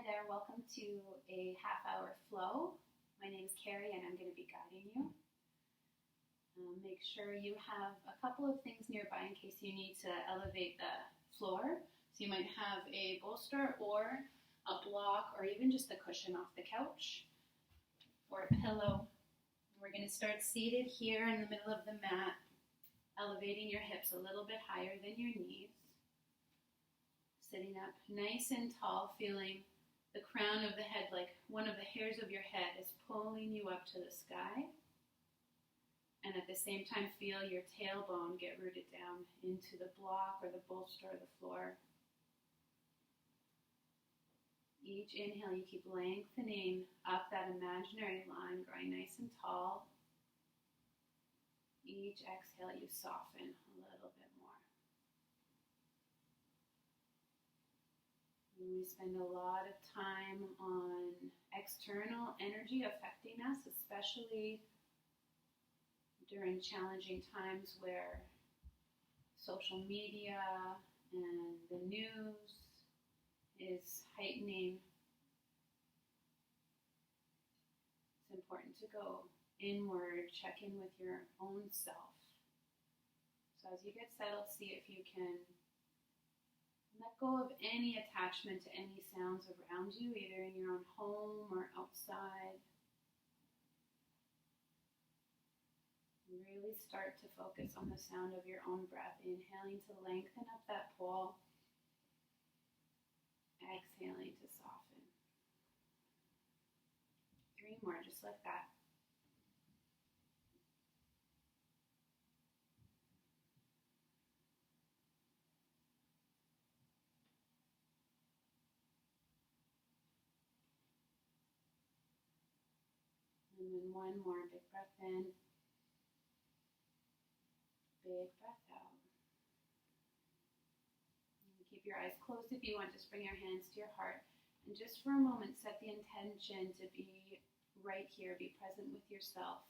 Hi there, welcome to a half-hour flow. My name is Carrie and I'm going to be guiding you. Make sure you have a couple of things nearby in case you need to elevate the floor. So you might have a bolster or a block or even just a cushion off the couch or a pillow. We're going to start seated here in the middle of the mat, elevating your hips a little bit higher than your knees. Sitting up nice and tall, feeling the crown of the head like one of the hairs of your head is pulling you up to the sky. And at the same time, feel your tailbone get rooted down into the block or the bolster or the floor. Each inhale, you keep lengthening up that imaginary line, growing nice and tall. Each exhale, you soften a little bit more. We spend a lot of time on external energy affecting us, especially during challenging times where social media and the news is heightening. It's important to go inward, check in with your own self. So as you get settled, see if you can let go of any attachment to any sounds around you, either in your own home or outside. Really start to focus on the sound of your own breath, inhaling to lengthen up that pole, exhaling to soften. 3 more, just like that. And then 1 more, big breath in, big breath out. And keep your eyes closed if you want, just bring your hands to your heart. And just for a moment, set the intention to be right here, be present with yourself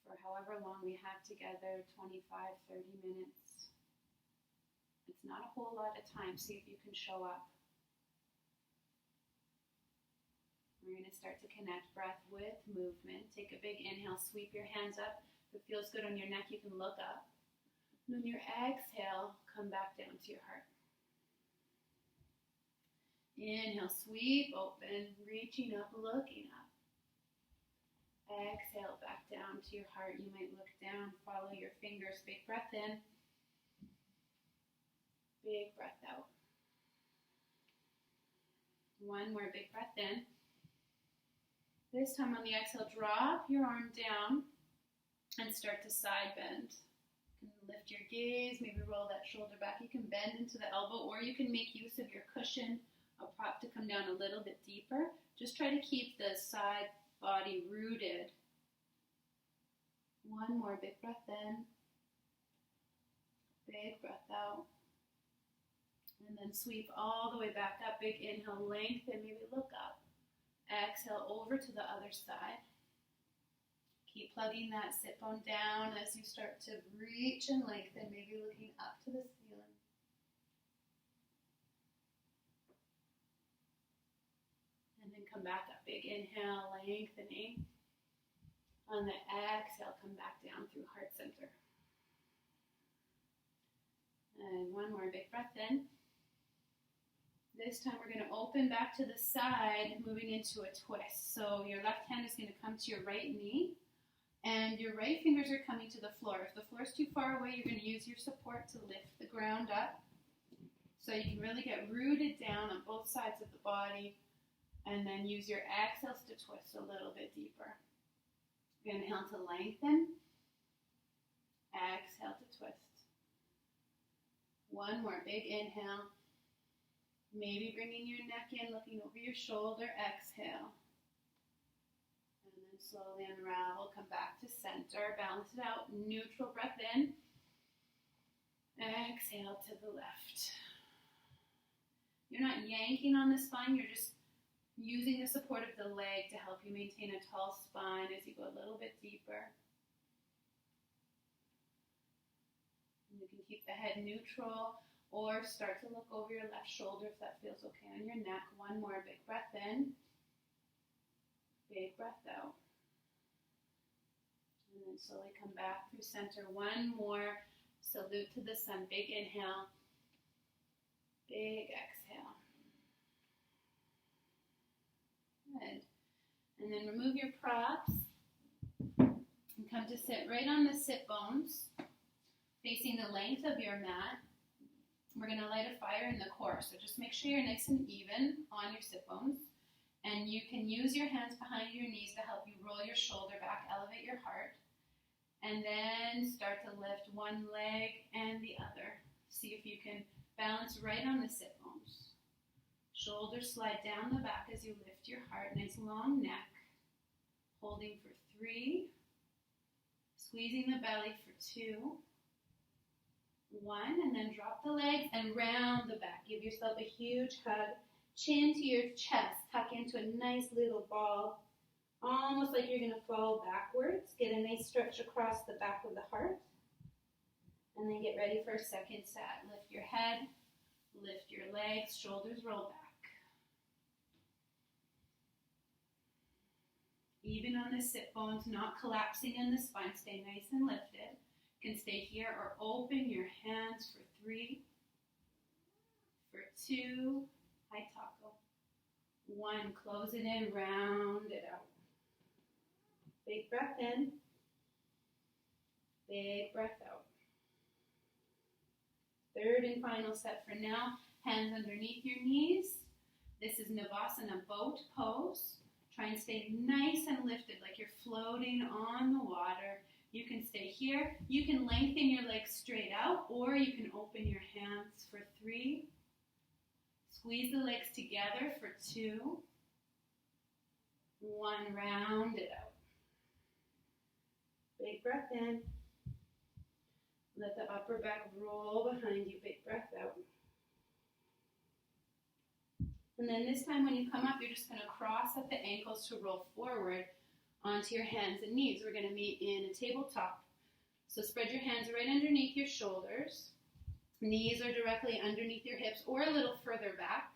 for however long we have together, 25, 30 minutes. It's not a whole lot of time, see if you can show up. We're going to start to connect breath with movement. Take a big inhale, sweep your hands up. If it feels good on your neck, you can look up. And on your exhale, come back down to your heart. Inhale, sweep open, reaching up, looking up. Exhale, back down to your heart. You might look down, follow your fingers. Big breath in. Big breath out. 1 more big breath in. This time on the exhale, drop your arm down and start to side bend. You can lift your gaze, maybe roll that shoulder back. You can bend into the elbow, or you can make use of your cushion, a prop to come down a little bit deeper. Just try to keep the side body rooted. 1 more big breath in, big breath out. And then sweep all the way back up. Big inhale, lengthen, maybe look up. Exhale over to the other side. Keep plugging that sit bone down as you start to reach and lengthen, maybe looking up to the ceiling. And then come back up. Big inhale, lengthening. On the exhale, come back down through heart center. And 1 more big breath in. This time we're going to open back to the side, moving into a twist. So your left hand is going to come to your right knee, and your right fingers are coming to the floor. If the floor is too far away, you're going to use your support to lift the ground up. So you can really get rooted down on both sides of the body, and then use your exhales to twist a little bit deeper. Inhale to lengthen. Exhale to twist. 1 more big inhale. Maybe bringing your neck in, looking over your shoulder, exhale. And then slowly unravel, come back to center, balance it out, neutral breath in. Exhale to the left. You're not yanking on the spine, you're just using the support of the leg to help you maintain a tall spine as you go a little bit deeper. And you can keep the head neutral or start to look over your left shoulder if that feels okay on your neck. One more big breath in, big breath out. And then slowly come back through center. One more salute to the sun. Big inhale, big exhale. Good. And then remove your props and come to sit right on the sit bones, facing the length of your mat. We're going to light a fire in the core, so just make sure you're nice and even on your sit bones. And you can use your hands behind your knees to help you roll your shoulder back, elevate your heart. And then start to lift one leg and the other. See if you can balance right on the sit bones. Shoulders slide down the back as you lift your heart. Nice long neck. Holding for 3. Squeezing the belly for 2. 1. And then drop the legs and round the back. Give yourself a huge hug. Chin to your chest. Tuck into a nice little ball. Almost like you're going to fall backwards. Get a nice stretch across the back of the heart. And then get ready for a second set. Lift your head, lift your legs, shoulders roll back. Even on the sit bones, not collapsing in the spine. Stay nice and lifted. You can stay here or open your hands for 3, for 2, hi taco. 1, close it in, round it out. Big breath in, big breath out. Third and final set for now, hands underneath your knees. This is Navasana boat pose. Try and stay nice and lifted like you're floating on the water. You can stay here. You can lengthen your legs straight out, or you can open your hands for 3. Squeeze the legs together for 2. 1, round it out. Big breath in. Let the upper back roll behind you. Big breath out. And then this time when you come up, you're just going to cross at the ankles to roll forward onto your hands and knees. We're going to meet in a tabletop. So spread your hands right underneath your shoulders. Knees are directly underneath your hips or a little further back.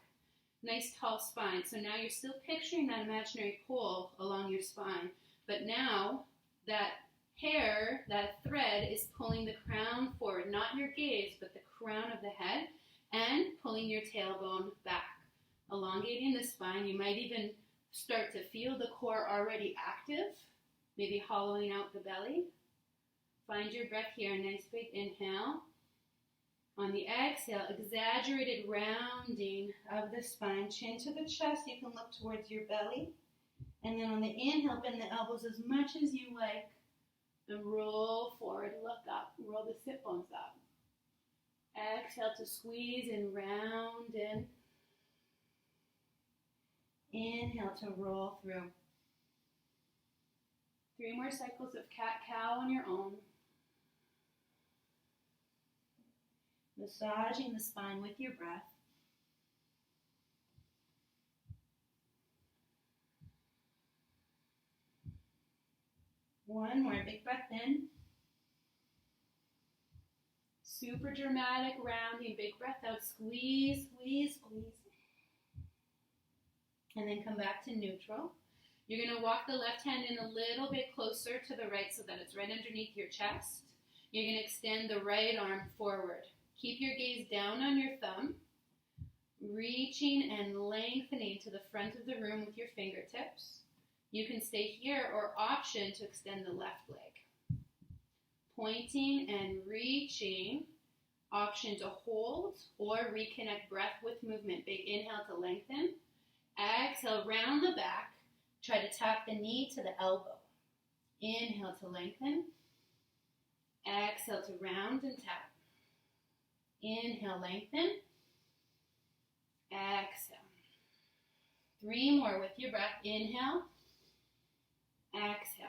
Nice tall spine. So now you're still picturing that imaginary pole along your spine. But now that hair, that thread is pulling the crown forward, not your gaze, but the crown of the head, and pulling your tailbone back, elongating the spine. You might even start to feel the core already active, maybe hollowing out the belly. Find your breath here, nice big inhale. On the exhale, exaggerated rounding of the spine, chin to the chest, you can look towards your belly. And then on the inhale, bend the elbows as much as you like. And roll forward, look up, roll the sit bones up. Exhale to squeeze and round in. Inhale to roll through. 3 more cycles of cat-cow on your own. Massaging the spine with your breath. One more big breath in. Super dramatic rounding. Big breath out. Squeeze, squeeze, squeeze. And then come back to neutral. You're going to walk the left hand in a little bit closer to the right so that it's right underneath your chest. You're going to extend the right arm forward. Keep your gaze down on your thumb. Reaching and lengthening to the front of the room with your fingertips. You can stay here or option to extend the left leg. Pointing and reaching. Option to hold or reconnect breath with movement. Big inhale to lengthen. Exhale, round the back. Try to tap the knee to the elbow. Inhale to lengthen. Exhale to round and tap. Inhale, lengthen. Exhale. 3 more with your breath. Inhale. Exhale.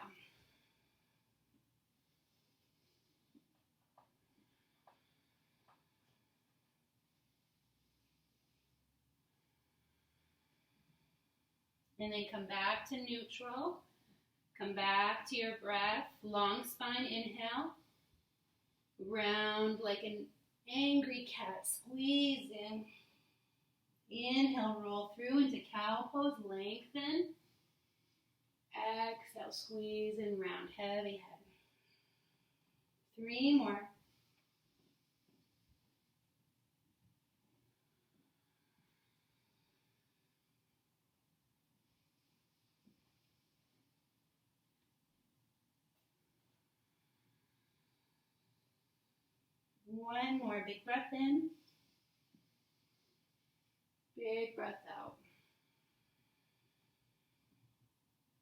And then come back to neutral. Come back to your breath. Long spine, inhale. Round like an Angry cat, squeeze in. Inhale, roll through into cow pose, lengthen. Exhale, squeeze in, round, heavy head. 3 more. One more, big breath in. Big breath out.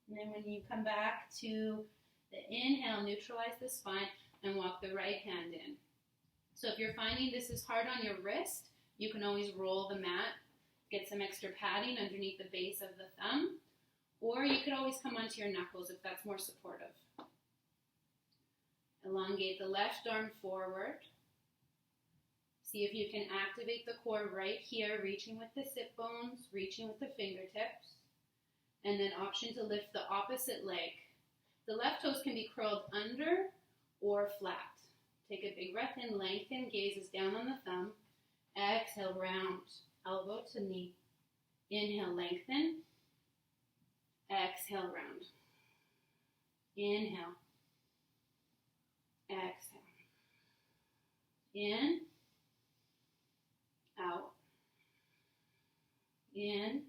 And then when you come back to the inhale, neutralize the spine and walk the right hand in. So if you're finding this is hard on your wrist, you can always roll the mat, get some extra padding underneath the base of the thumb, or you could always come onto your knuckles if that's more supportive. Elongate the left arm forward. See if you can activate the core right here, reaching with the sit bones, reaching with the fingertips. And then option to lift the opposite leg. The left toes can be curled under or flat. Take a big breath in, lengthen, gazes down on the thumb. Exhale, round, elbow to knee. Inhale, lengthen. Exhale, round. Inhale. Exhale. In. Out. In.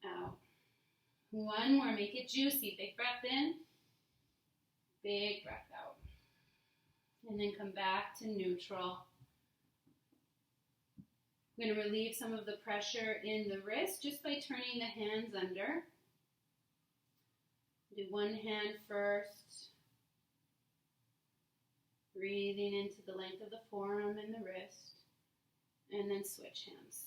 Out. One more, make it juicy. Big breath in. Big breath out. And then come back to neutral. I'm going to relieve some of the pressure in the wrist just by turning the hands under. Do one hand first. Breathing into the length of the forearm and the wrist. And then switch hands.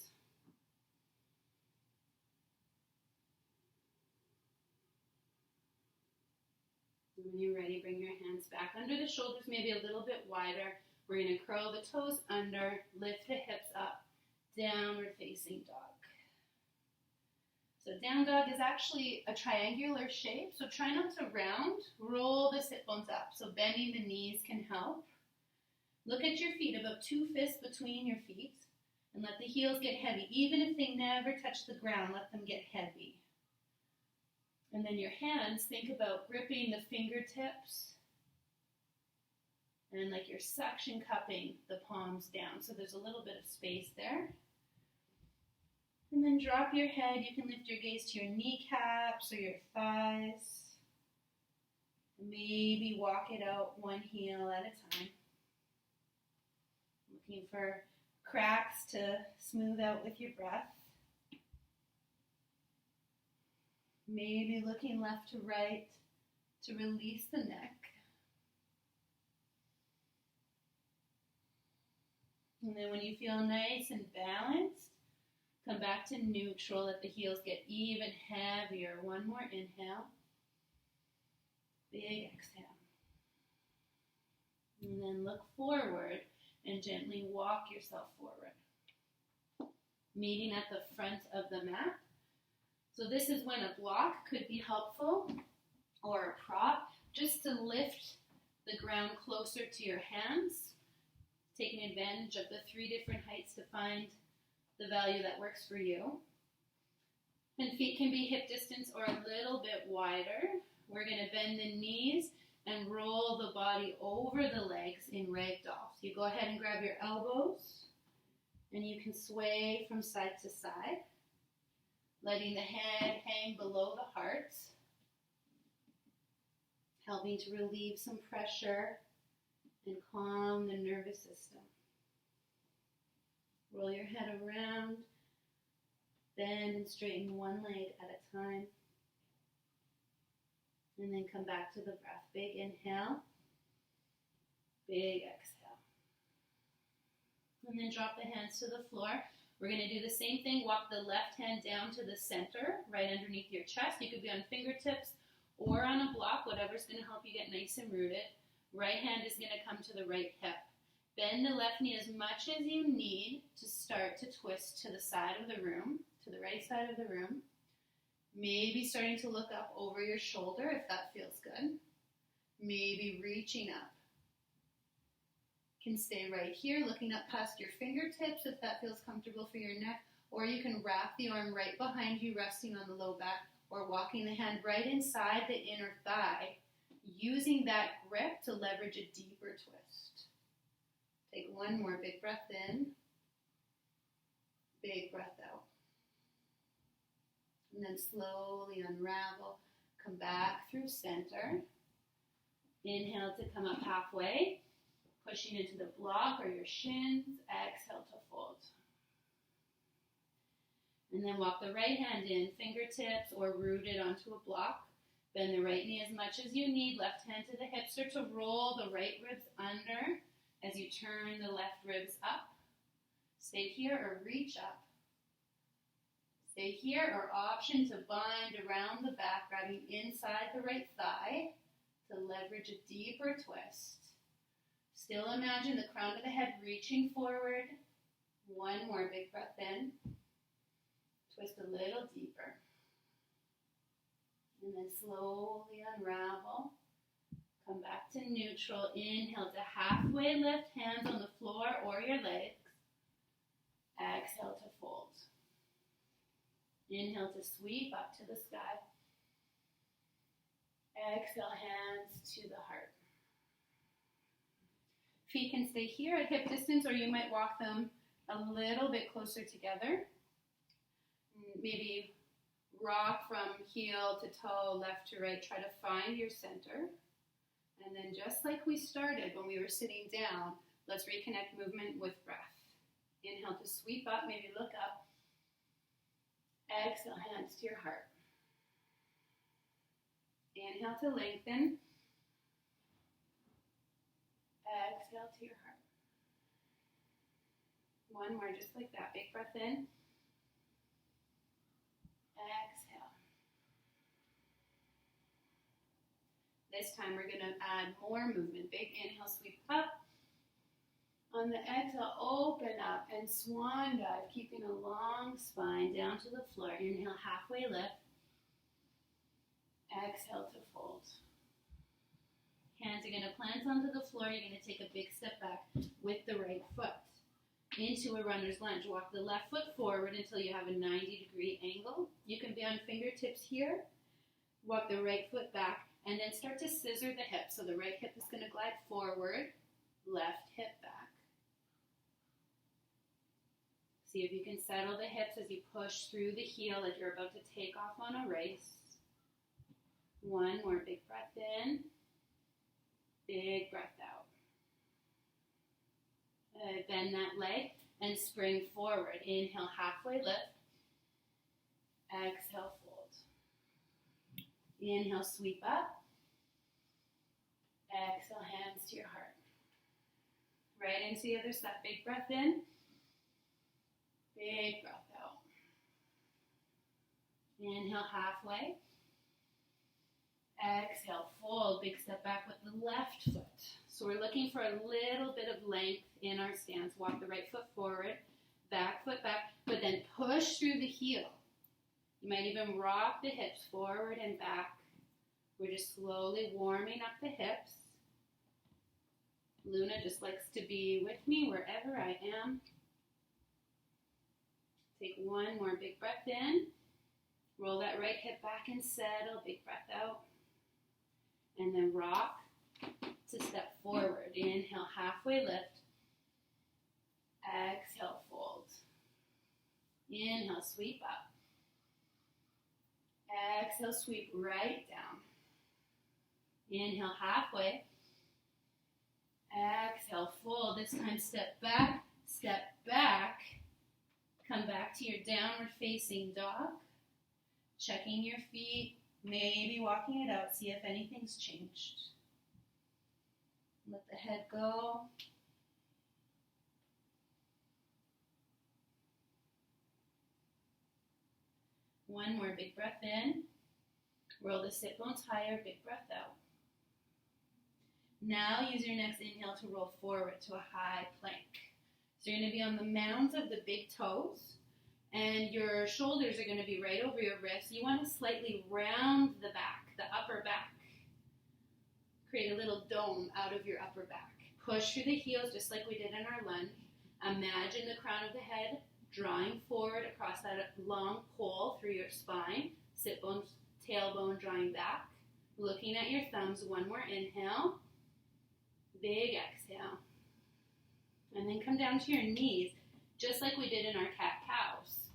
When you're ready, bring your hands back under the shoulders, maybe a little bit wider. We're going to curl the toes under, lift the hips up, downward facing dog. So down dog is actually a triangular shape, so try not to round. Roll the sit bones up, so bending the knees can help. Look at your feet, about 2 fists between your feet, and let the heels get heavy. Even if they never touch the ground, let them get heavy. And then your hands, think about gripping the fingertips and like you're suction cupping the palms down. So there's a little bit of space there. And then drop your head. You can lift your gaze to your kneecaps or your thighs. Maybe walk it out one heel at a time. Looking for cracks to smooth out with your breath. Maybe looking left to right to release the neck. And then when you feel nice and balanced, come back to neutral. Let the heels get even heavier. One more inhale. Big exhale. And then look forward and gently walk yourself forward. Meeting at the front of the mat. So this is when a block could be helpful, or a prop, just to lift the ground closer to your hands, taking advantage of the 3 different heights to find the value that works for you. And feet can be hip distance or a little bit wider. We're going to bend the knees and roll the body over the legs in ragdoll. So you go ahead and grab your elbows, and you can sway from side to side. Letting the head hang below the heart, helping to relieve some pressure and calm the nervous system. Roll your head around, bend and straighten one leg at a time, and then come back to the breath. Big inhale, big exhale. And then drop the hands to the floor. We're going to do the same thing. Walk the left hand down to the center, right underneath your chest. You could be on fingertips or on a block, whatever's going to help you get nice and rooted. Right hand is going to come to the right hip. Bend the left knee as much as you need to start to twist to the side of the room, to the right side of the room. Maybe starting to look up over your shoulder if that feels good. Maybe reaching up. Can stay right here, looking up past your fingertips if that feels comfortable for your neck, or you can wrap the arm right behind you, resting on the low back, or walking the hand right inside the inner thigh, using that grip to leverage a deeper twist. Take one more big breath in, big breath out. And then slowly unravel, come back through center. Inhale to come up halfway, pushing into the block or your shins. Exhale to fold. And then walk the right hand in, fingertips or rooted onto a block. Bend the right knee as much as you need. Left hand to the hips. Start to roll the right ribs under as you turn the left ribs up. Stay here or reach up. Stay here or option to bind around the back, grabbing inside the right thigh to leverage a deeper twist. Still imagine the crown of the head reaching forward. One more big breath in. Twist a little deeper. And then slowly unravel. Come back to neutral. Inhale to halfway lift, hands on the floor or your legs. Exhale to fold. Inhale to sweep up to the sky. Exhale, hands to the heart. Feet can stay here at hip distance, or you might walk them a little bit closer together. Maybe rock from heel to toe, left to right. Try to find your center. And then just like we started when we were sitting down, let's reconnect movement with breath. Inhale to sweep up, maybe look up. Exhale, hands to your heart. Inhale to lengthen. Exhale to your heart. One more, just like that. Big breath in. Exhale. This time we're going to add more movement. Big inhale, sweep up. On the exhale, open up and swan dive, keeping a long spine down to the floor. Inhale, halfway lift. Exhale to fold. Hands are going to plant onto the floor. You're going to take a big step back with the right foot into a runner's lunge. Walk the left foot forward until you have a 90-degree angle. You can be on fingertips here. Walk the right foot back and then start to scissor the hip. So the right hip is going to glide forward, left hip back. See if you can settle the hips as you push through the heel as you're about to take off on a race. One more big breath in. Big breath out. Bend that leg and spring forward. Inhale, halfway lift. Exhale, fold. Inhale, sweep up. Exhale, hands to your heart. Right into the other side. Big breath in. Big breath out. Inhale, halfway. Exhale, fold. Big step back with the left foot. So we're looking for a little bit of length in our stance. Walk the right foot forward, back foot back, but then push through the heel. You might even rock the hips forward and back. We're just slowly warming up the hips. Luna just likes to be with me wherever I am. Take one more big breath in. Roll that right hip back and settle. Big breath out. And then rock to step forward. Inhale, halfway lift. Exhale, fold. Inhale, sweep up. Exhale, sweep right down. Inhale, halfway. Exhale, fold. This time step back, come back to your downward facing dog. Checking your feet, maybe walking it out, see if anything's changed. Let the head go. One more big breath in. Roll the sit bones higher, big breath out. Now use your next inhale to roll forward to a high plank. So you're going to be on the mounds of the big toes, and your shoulders are going to be right over your wrists. You want to slightly round the back, the upper back. Create a little dome out of your upper back. Push through the heels just like we did in our lunge. Imagine the crown of the head drawing forward across that long pole through your spine. Sit bones, tailbone drawing back. Looking at your thumbs. One more inhale. Big exhale. And then come down to your knees, just like we did in our cat-cows.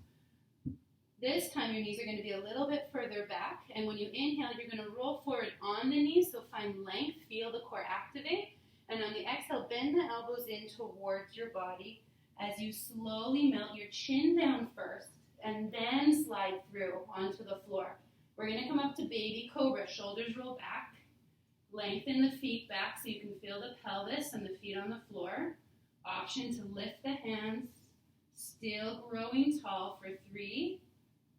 This time your knees are going to be a little bit further back, and when you inhale, you're going to roll forward on the knees, so find length, feel the core activate, and on the exhale, bend the elbows in towards your body as you slowly melt your chin down first, and then slide through onto the floor. We're going to come up to baby cobra, shoulders roll back, lengthen the feet back so you can feel the pelvis and the feet on the floor. Option to lift the hands, still growing tall for 3,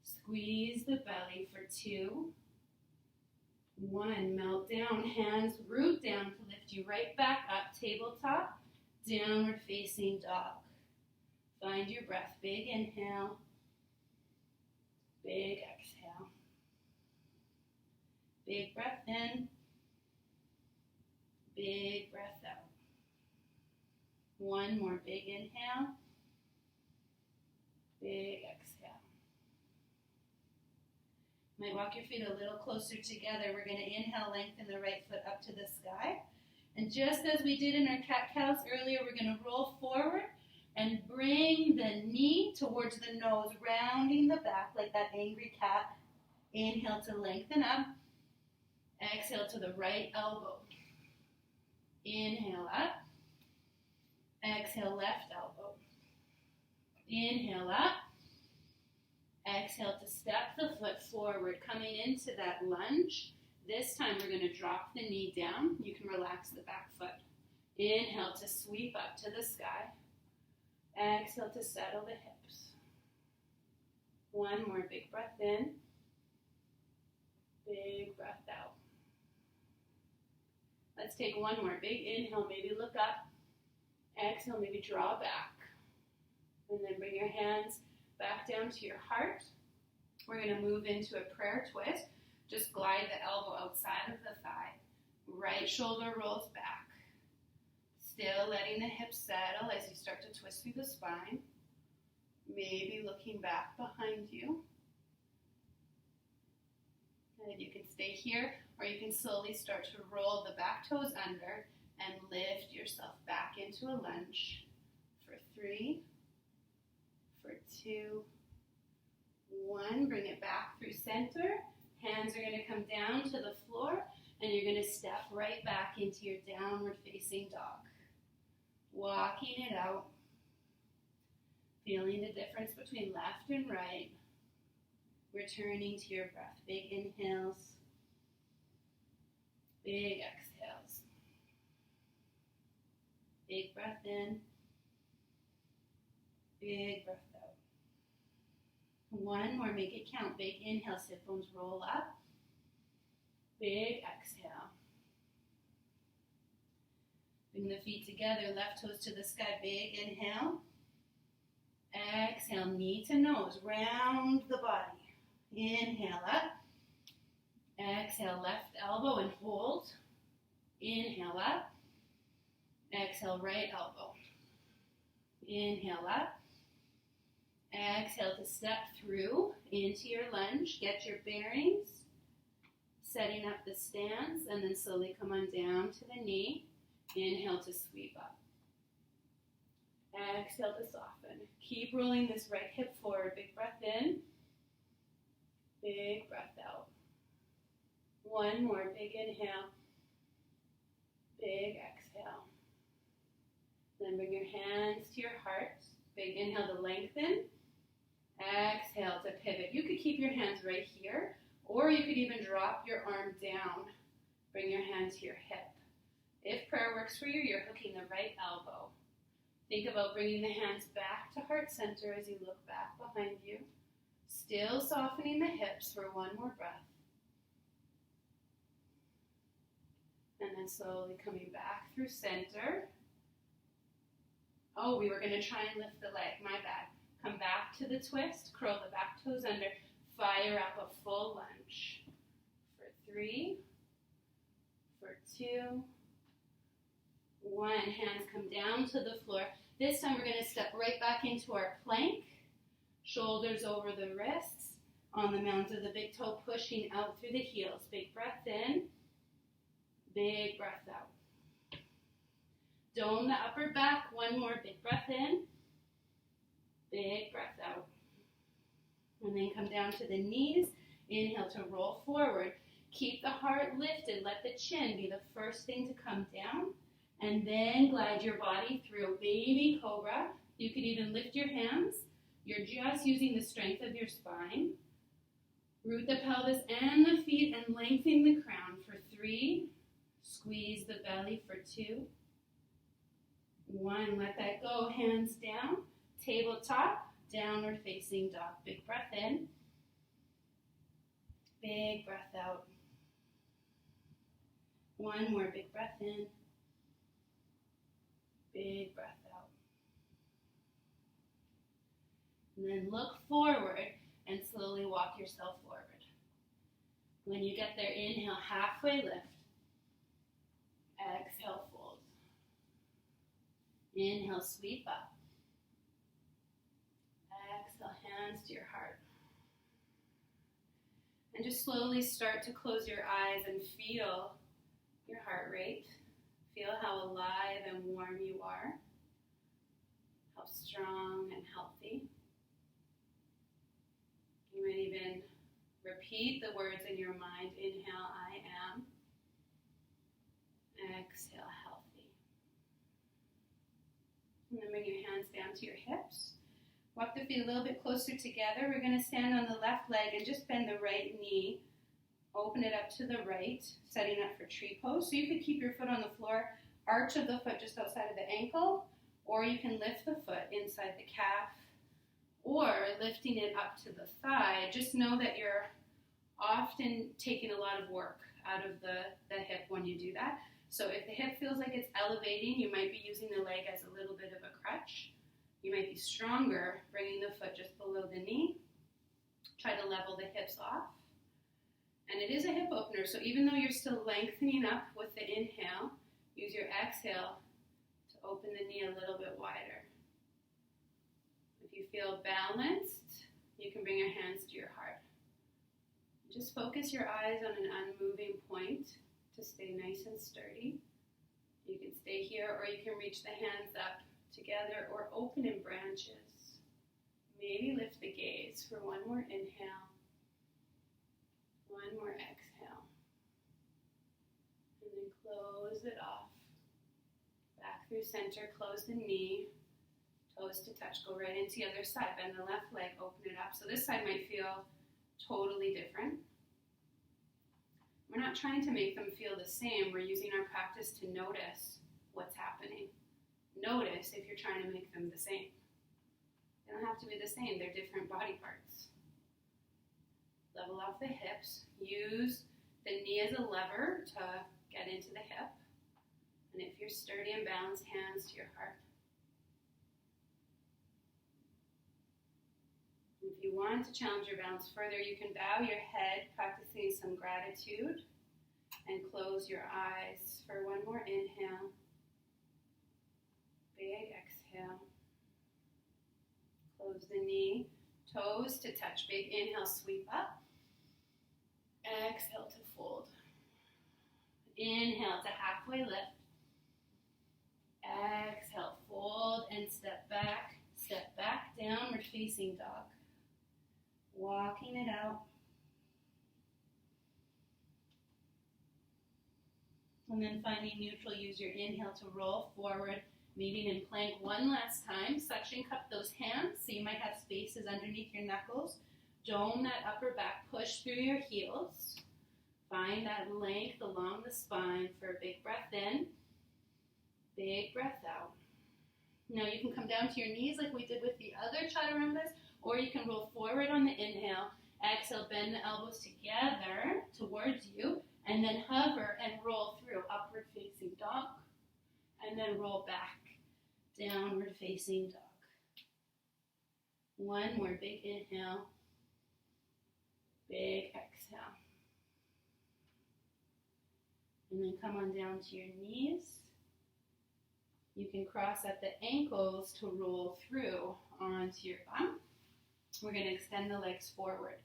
squeeze the belly for 2, 1, melt down, hands root down to lift you right back up, tabletop, downward facing dog. Find your breath, big inhale, big exhale. Big breath in, big breath out. One more big inhale, big exhale. Might walk your feet a little closer together. We're going to inhale, lengthen the right foot up to the sky. And just as we did in our cat-cows earlier, we're going to roll forward and bring the knee towards the nose, rounding the back like that angry cat. Inhale to lengthen up. Exhale to the right elbow. Inhale up. Exhale, left elbow. Inhale up. Exhale to step the foot forward, coming into that lunge. This time we're going to drop the knee down. You can relax the back foot. Inhale to sweep up to the sky. Exhale to settle the hips. One more big breath in. Big breath out. Let's take one more big inhale. Maybe look up. Exhale, maybe draw back. And then bring your hands back down to your heart. We're going to move into a prayer twist. Just glide the elbow outside of the thigh. Right shoulder rolls back. Still letting the hips settle as you start to twist through the spine. Maybe looking back behind you. And you can stay here, or you can slowly start to roll the back toes under and lift yourself back into a lunge for 3, for 2, 1. Bring it back through center. Hands are going to come down to the floor, and you're going to step right back into your downward facing dog. Walking it out. Feeling the difference between left and right. Returning to your breath. Big inhales. Big exhales. Big breath in. Big breath out. One more, make it count. Big inhale, sit bones roll up. Big exhale. Bring the feet together, left toes to the sky. Big inhale. Exhale, knee to nose, round the body. Inhale up. Exhale, left elbow and hold. Inhale up. Exhale, right elbow. Inhale up. Exhale to step through into your lunge. Get your bearings. Setting up the stance, and then slowly come on down to the knee. Inhale to sweep up. Exhale to soften. Keep rolling this right hip forward. Big breath in. Big breath out. One more big inhale. Big exhale. Then bring your hands to your heart. Big inhale to lengthen. Exhale to pivot. You could keep your hands right here, or you could even drop your arm down. Bring your hand to your hip. If prayer works for you, you're hooking the right elbow. Think about bringing the hands back to heart center as you look back behind you. Still softening the hips for one more breath. And then slowly coming back through center. Oh, we were going to try and lift the leg. My bad. Come back to the twist. Curl the back toes under. Fire up a full lunge. For 3, for 2, One, hands come down to the floor. This time we're going to step right back into our plank. Shoulders over the wrists. On the mounds of the big toe, pushing out through the heels. Big breath in. Big breath out. Dome the upper back. One more big breath in. Big breath out. And then come down to the knees. Inhale to roll forward. Keep the heart lifted. Let the chin be the first thing to come down. And then glide your body through baby cobra. You could even lift your hands. You're just using the strength of your spine. Root the pelvis and the feet and lengthen the crown for 3. Squeeze the belly for 2. 1, let that go. Hands down. Tabletop. Downward facing dog. Big breath in. Big breath out. 1 more big breath in. Big breath out. And then look forward and slowly walk yourself forward. When you get there, inhale, halfway lift. Exhale, fold. Inhale, sweep up. Exhale, hands to your heart. And just slowly start to close your eyes and feel your heart rate. Feel how alive and warm you are. How strong and healthy. You might even repeat the words in your mind. Inhale, I am. Exhale, healthy. And then bring your hands down to your hips. Walk the feet a little bit closer together. We're going to stand on the left leg and just bend the right knee. Open it up to the right, setting up for tree pose. So you could keep your foot on the floor, arch of the foot just outside of the ankle, or you can lift the foot inside the calf, or lifting it up to the thigh. Just know that you're often taking a lot of work out of the hip when you do that. So if the hip feels like it's elevating, you might be using the leg as a little bit of a crutch. You might be stronger, bringing the foot just below the knee. Try to level the hips off. And it is a hip opener, so even though you're still lengthening up with the inhale, use your exhale to open the knee a little bit wider. If you feel balanced, you can bring your hands to your heart. Just focus your eyes on an unmoving point to stay nice and sturdy. You can stay here, or you can reach the hands up together or open in branches. Maybe lift the gaze for one more inhale. One more exhale. And then close it off. Back through center, close the knee. Toes to touch, go right into the other side. Bend the left leg, open it up. So this side might feel totally different. We're not trying to make them feel the same. We're using our practice to notice what's happening. Notice if you're trying to make them the same. They don't have to be the same. They're different body parts. Level off the hips. Use the knee as a lever to get into the hip. And if you're sturdy and balanced, hands to your heart. If you want to challenge your balance further, you can bow your head, practicing some gratitude, and close your eyes for one more inhale. Big exhale. Close the knee, toes to touch. Big inhale, sweep up. Exhale to fold. Inhale to halfway lift. Exhale, fold and step back, downward facing dog. Walking it out. And then finding neutral, use your inhale to roll forward, meeting in plank one last time. Suction cup those hands, so you might have spaces underneath your knuckles. Dome that upper back, push through your heels. Find that length along the spine for a big breath in, big breath out. Now you can come down to your knees like we did with the other chaturangas, or you can roll forward on the inhale. Exhale, bend the elbows together towards you, and then hover and roll through upward facing dog, and then roll back, downward facing dog. One more big inhale, big exhale. And then come on down to your knees. You can cross at the ankles to roll through onto your bum. We're going to extend the legs forward.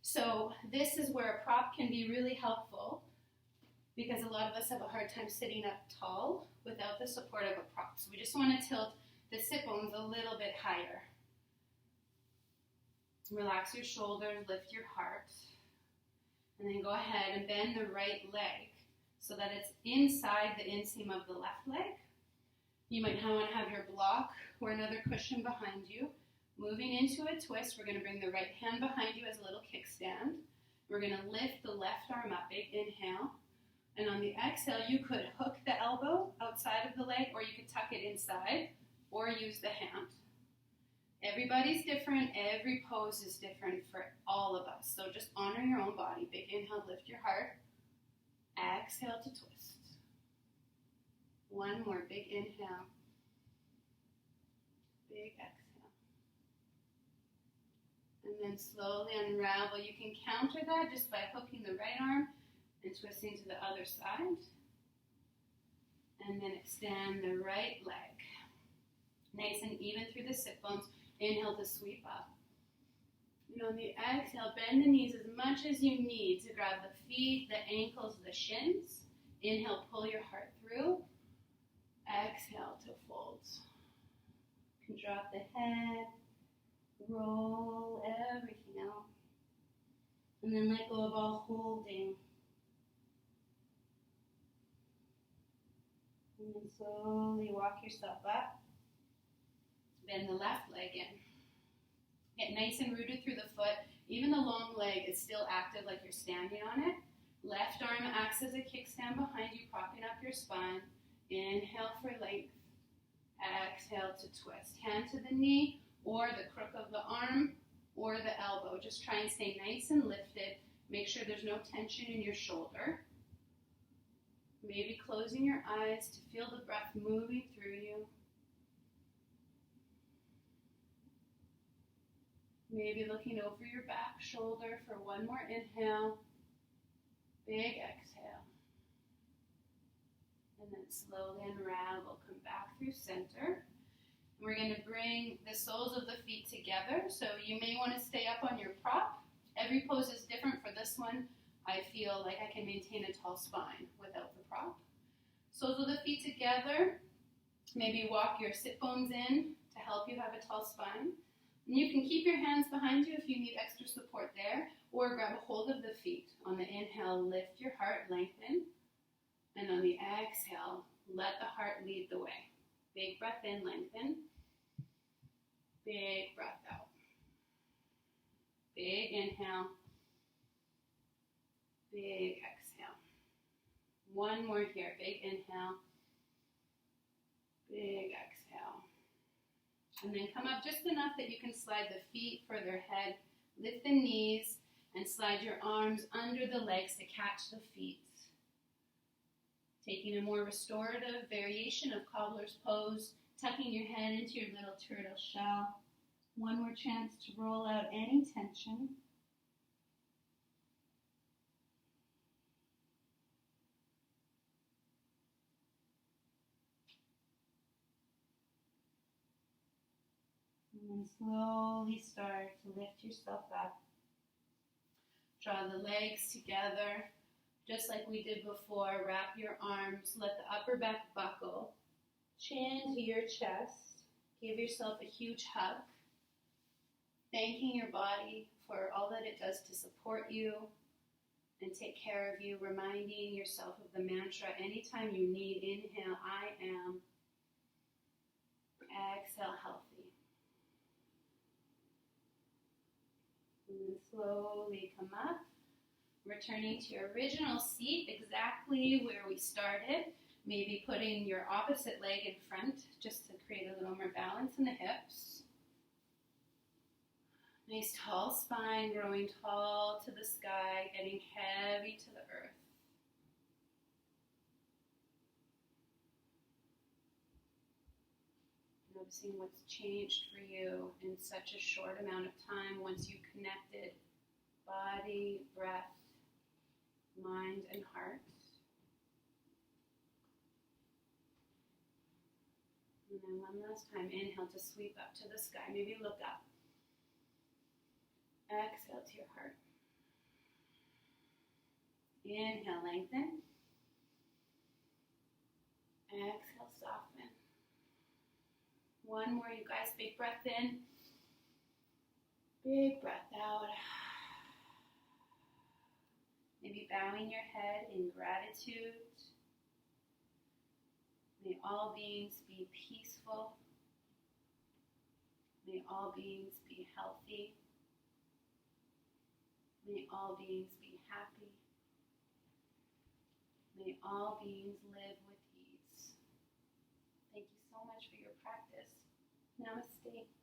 So this is where a prop can be really helpful because a lot of us have a hard time sitting up tall without the support of a prop. So we just want to tilt the sit bones a little bit higher. Relax your shoulders, lift your heart, and then go ahead and bend the right leg so that it's inside the inseam of the left leg. You might want to have your block or another cushion behind you. Moving into a twist, we're going to bring the right hand behind you as a little kickstand. We're going to lift the left arm up, big inhale. And on the exhale, you could hook the elbow outside of the leg, or you could tuck it inside, or use the hand. Everybody's different. Every pose is different for all of us. So just honor your own body. Big inhale, lift your heart. Exhale to twist. One more, big inhale. Big exhale. And then slowly unravel. You can counter that just by hooking the right arm and twisting to the other side. And then extend the right leg. Nice and even through the sit bones. Inhale to sweep up. And on the exhale, bend the knees as much as you need to grab the feet, the ankles, the shins. Inhale, pull your heart through. Exhale to fold. You can drop the head, roll everything out. And then let go of all holding. And then slowly walk yourself up. Bend the left leg in. Get nice and rooted through the foot. Even the long leg is still active like you're standing on it. Left arm acts as a kickstand behind you, propping up your spine. Inhale for length. Exhale to twist. Hand to the knee or the crook of the arm or the elbow. Just try and stay nice and lifted. Make sure there's no tension in your shoulder. Maybe closing your eyes to feel the breath moving through you. Maybe looking over your back shoulder for one more inhale. Big exhale. And then slowly unravel. Come back through center. We're going to bring the soles of the feet together. So you may want to stay up on your prop. Every pose is different. For this one, I feel like I can maintain a tall spine without the prop. Soles of the feet together. Maybe walk your sit bones in to help you have a tall spine. And you can keep your hands behind you if you need extra support there, or grab a hold of the feet. On the inhale, lift your heart, lengthen. And on the exhale, let the heart lead the way. Big breath in, lengthen. Big breath out. Big inhale. Big exhale. One more here. Big inhale. Big exhale. And then come up just enough that you can slide the feet further ahead. Lift the knees and slide your arms under the legs to catch the feet. Taking a more restorative variation of cobbler's pose, tucking your head into your little turtle shell. One more chance to roll out any tension. And then slowly start to lift yourself up. Draw the legs together, just like we did before. Wrap your arms, let the upper back buckle. Chin to your chest. Give yourself a huge hug. Thanking your body for all that it does to support you and take care of you. Reminding yourself of the mantra anytime you need. Inhale, I am. Exhale, healthy. And then slowly come up, returning to your original seat, exactly where we started. Maybe putting your opposite leg in front just to create a little more balance in the hips. Nice tall spine, growing tall to the sky, getting heavy to the earth. Noticing what's changed for you in such a short amount of time once you connected body, breath, mind, and heart. last time. Inhale to sweep up to the sky. Maybe look up. Exhale to your heart. Inhale, lengthen. Exhale, soften. One more, you guys. Big breath in. Big breath out. Maybe bowing your head in gratitude. May all beings be peaceful. May all beings be healthy. May all beings be happy. May all beings live with ease. Thank you so much for your practice. Namaste.